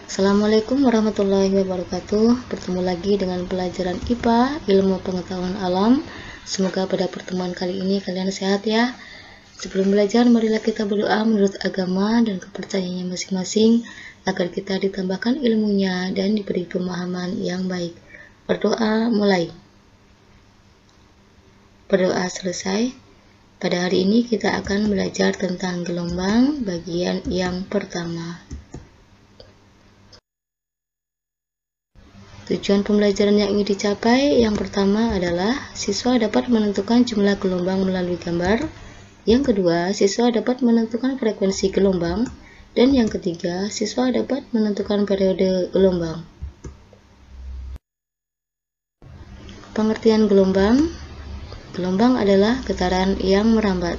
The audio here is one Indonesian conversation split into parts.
Assalamualaikum warahmatullahi wabarakatuh. Bertemu lagi dengan pelajaran IPA, Ilmu Pengetahuan Alam. Semoga pada pertemuan kali ini kalian sehat ya. Sebelum belajar, marilah kita berdoa menurut agama dan kepercayaannya masing-masing agar kita ditambahkan ilmunya dan diberi pemahaman yang baik. Berdoa mulai. Berdoa selesai. Pada hari ini kita akan belajar tentang gelombang bagian yang pertama. Tujuan pembelajaran yang ingin dicapai yang pertama adalah siswa dapat menentukan jumlah gelombang melalui gambar. Yang kedua, siswa dapat menentukan frekuensi gelombang. Dan yang ketiga, siswa dapat menentukan periode gelombang. Pengertian gelombang. Gelombang adalah getaran yang merambat.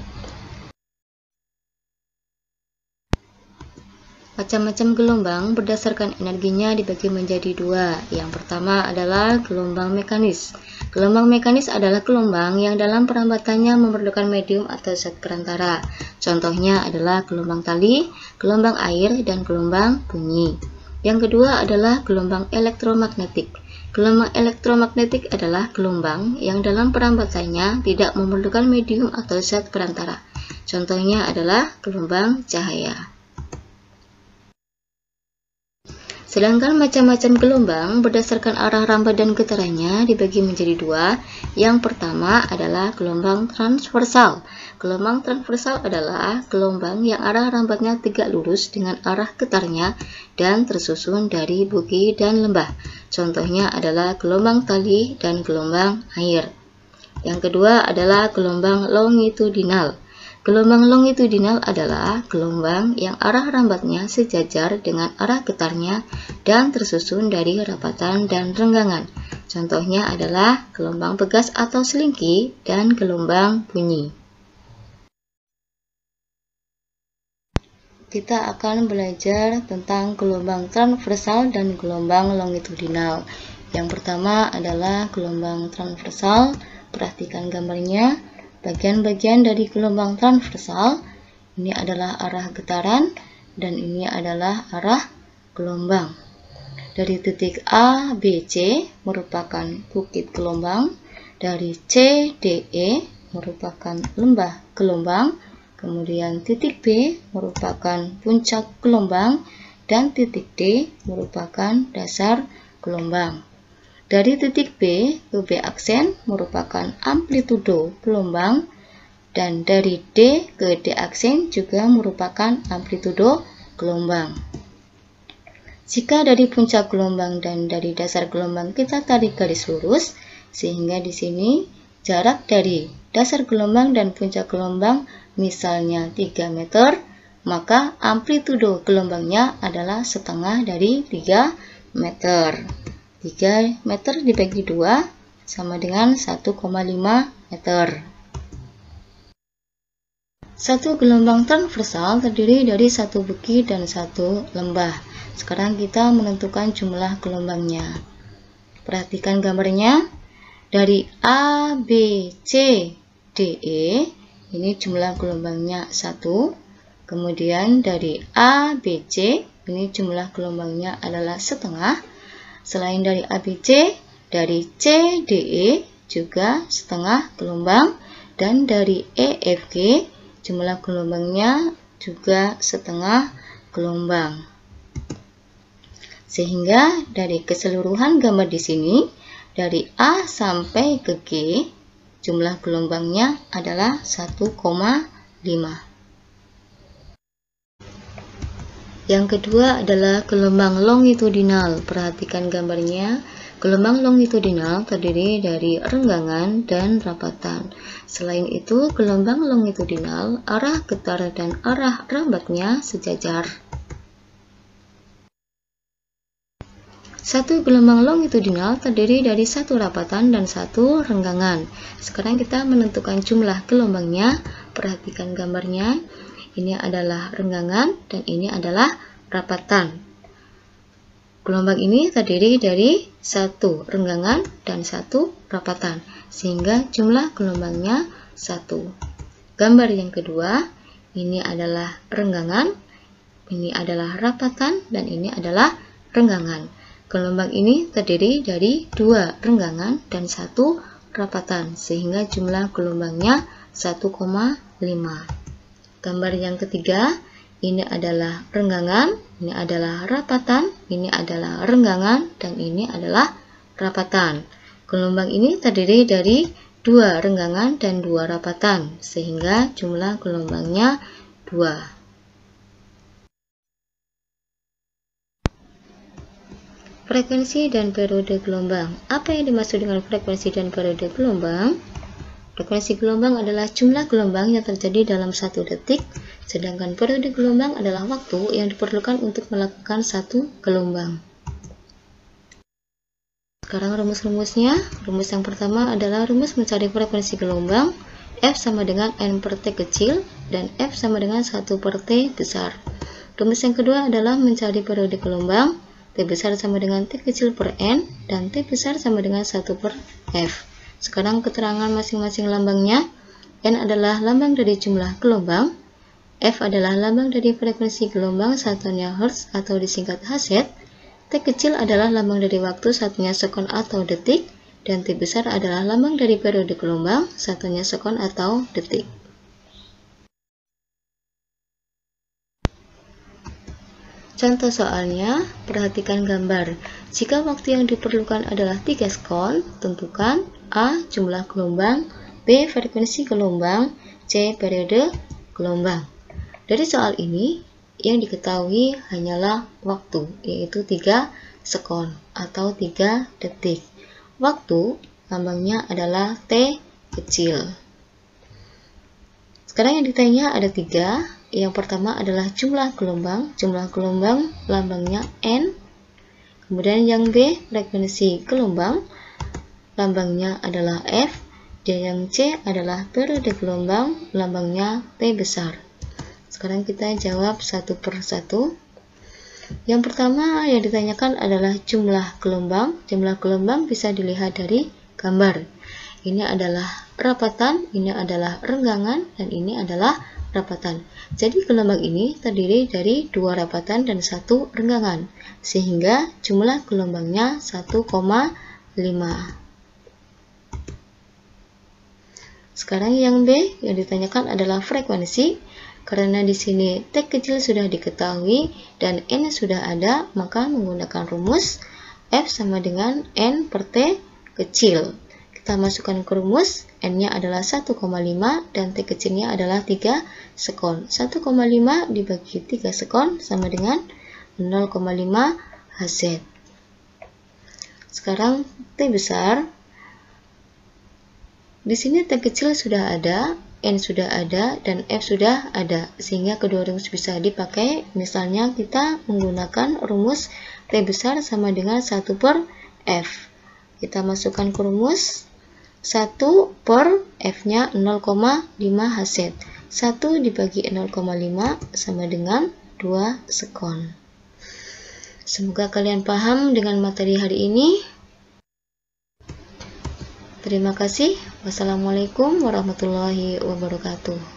Macam-macam gelombang berdasarkan energinya dibagi menjadi dua. Yang pertama adalah gelombang mekanis. Gelombang mekanis adalah gelombang yang dalam perambatannya memerlukan medium atau zat perantara. Contohnya adalah gelombang tali, gelombang air, dan gelombang bunyi. Yang kedua adalah gelombang elektromagnetik. Gelombang elektromagnetik adalah gelombang yang dalam perambatannya tidak memerlukan medium atau zat perantara. Contohnya adalah gelombang cahaya. Sedangkan macam-macam gelombang berdasarkan arah rambat dan getarannya dibagi menjadi dua. Yang pertama adalah gelombang transversal. Gelombang transversal adalah gelombang yang arah rambatnya tegak lurus dengan arah getarnya dan tersusun dari bukit dan lembah. Contohnya adalah gelombang tali dan gelombang air. Yang kedua adalah gelombang longitudinal. Gelombang longitudinal adalah gelombang yang arah rambatnya sejajar dengan arah getarnya dan tersusun dari rapatan dan renggangan. Contohnya adalah gelombang pegas atau selingki dan gelombang bunyi. Kita akan belajar tentang gelombang transversal dan gelombang longitudinal. Yang pertama adalah gelombang transversal. Perhatikan gambarnya. Bagian-bagian dari gelombang transversal ini adalah arah getaran dan ini adalah arah gelombang. Dari titik A, B, C merupakan bukit gelombang, dari C, D, E merupakan lembah gelombang, kemudian titik B merupakan puncak gelombang dan titik D merupakan dasar gelombang. Dari titik B ke B aksen merupakan amplitudo gelombang dan dari D ke D aksen juga merupakan amplitudo gelombang. Jika dari puncak gelombang dan dari dasar gelombang kita tarik garis lurus, sehingga di sini jarak dari dasar gelombang dan puncak gelombang misalnya 3 meter, maka amplitudo gelombangnya adalah setengah dari 3 meter. 3 meter dibagi 2 sama dengan 1,5 meter. Satu gelombang transversal terdiri dari satu bukit dan satu lembah. Sekarang kita menentukan jumlah gelombangnya. Perhatikan gambarnya. Dari A, B, C, D, E, ini jumlah gelombangnya 1. Kemudian dari A, B, C, ini jumlah gelombangnya adalah setengah. Selain dari ABC, dari CDE juga setengah gelombang dan dari EFG jumlah gelombangnya juga setengah gelombang. Sehingga dari keseluruhan gambar di sini dari A sampai ke G jumlah gelombangnya adalah 1,5. Yang kedua adalah gelombang longitudinal. Perhatikan gambarnya. Gelombang longitudinal terdiri dari renggangan dan rapatan. Selain itu, gelombang longitudinal arah getar dan arah rambatnya sejajar. Satu gelombang longitudinal terdiri dari satu rapatan dan satu renggangan. Sekarang kita menentukan jumlah gelombangnya. Perhatikan gambarnya. Ini adalah renggangan dan ini adalah rapatan. Gelombang ini terdiri dari satu renggangan dan satu rapatan, sehingga jumlah gelombangnya 1. Gambar yang kedua, ini adalah renggangan, ini adalah rapatan, dan ini adalah renggangan. Gelombang ini terdiri dari 2 renggangan dan 1 rapatan, sehingga jumlah gelombangnya 1,5. Gambar yang ketiga, ini adalah renggangan, ini adalah rapatan, ini adalah renggangan, dan ini adalah rapatan. Gelombang ini terdiri dari 2 renggangan dan 2 rapatan, sehingga jumlah gelombangnya 2. Frekuensi dan periode gelombang. Apa yang dimaksud dengan frekuensi dan periode gelombang? Frekuensi gelombang adalah jumlah gelombang yang terjadi dalam 1 detik, sedangkan periode gelombang adalah waktu yang diperlukan untuk melakukan 1 gelombang. Sekarang rumus-rumusnya. Rumus yang pertama adalah rumus mencari frekuensi gelombang. F sama dengan N per T kecil, dan F sama dengan 1 per T besar. Rumus yang kedua adalah mencari periode gelombang. T besar sama dengan T kecil per N, dan T besar sama dengan 1 per F. Sekarang keterangan masing-masing lambangnya. N adalah lambang dari jumlah gelombang, F adalah lambang dari frekuensi gelombang, satunya Hertz atau disingkat Hz, T kecil adalah lambang dari waktu, satunya sekon atau detik, dan T besar adalah lambang dari periode gelombang, satunya sekon atau detik. Contoh soalnya, perhatikan gambar. Jika waktu yang diperlukan adalah 3 sekon, tentukan A. Jumlah gelombang, B. Frekuensi gelombang, C. Periode gelombang. Dari soal ini, yang diketahui hanyalah waktu, yaitu 3 sekon atau 3 detik. Waktu, lambangnya adalah T kecil. Sekarang yang ditanya ada 3. Yang pertama adalah jumlah gelombang. Jumlah gelombang lambangnya N. Kemudian yang B, frekuensi gelombang, lambangnya adalah F. Dan yang C adalah periode gelombang, lambangnya T besar. Sekarang kita jawab satu per satu. Yang pertama yang ditanyakan adalah jumlah gelombang. Jumlah gelombang bisa dilihat dari gambar. Ini adalah rapatan, ini adalah renggangan, dan ini adalah rapatan. Jadi gelombang ini terdiri dari 2 rapatan dan 1 renggangan, sehingga jumlah gelombangnya 1,5. Sekarang yang B yang ditanyakan adalah frekuensi. Karena di sini T kecil sudah diketahui dan N sudah ada, maka menggunakan rumus F sama dengan N per T kecil. Kita masukkan ke rumus, N-nya adalah 1,5 dan T kecilnya adalah 3 sekon. 1,5 dibagi 3 sekon sama dengan 0,5 Hz. Sekarang T besar. Di sini T kecil sudah ada, N sudah ada, dan F sudah ada, sehingga kedua rumus bisa dipakai. Misalnya kita menggunakan rumus T besar sama dengan 1 per F. Kita masukkan ke rumus, 1 per F-nya 0,5 Hz. 1 dibagi 0,5 sama dengan 2 sekon. Semoga kalian paham dengan materi hari ini. Terima kasih. Wassalamualaikum warahmatullahi wabarakatuh.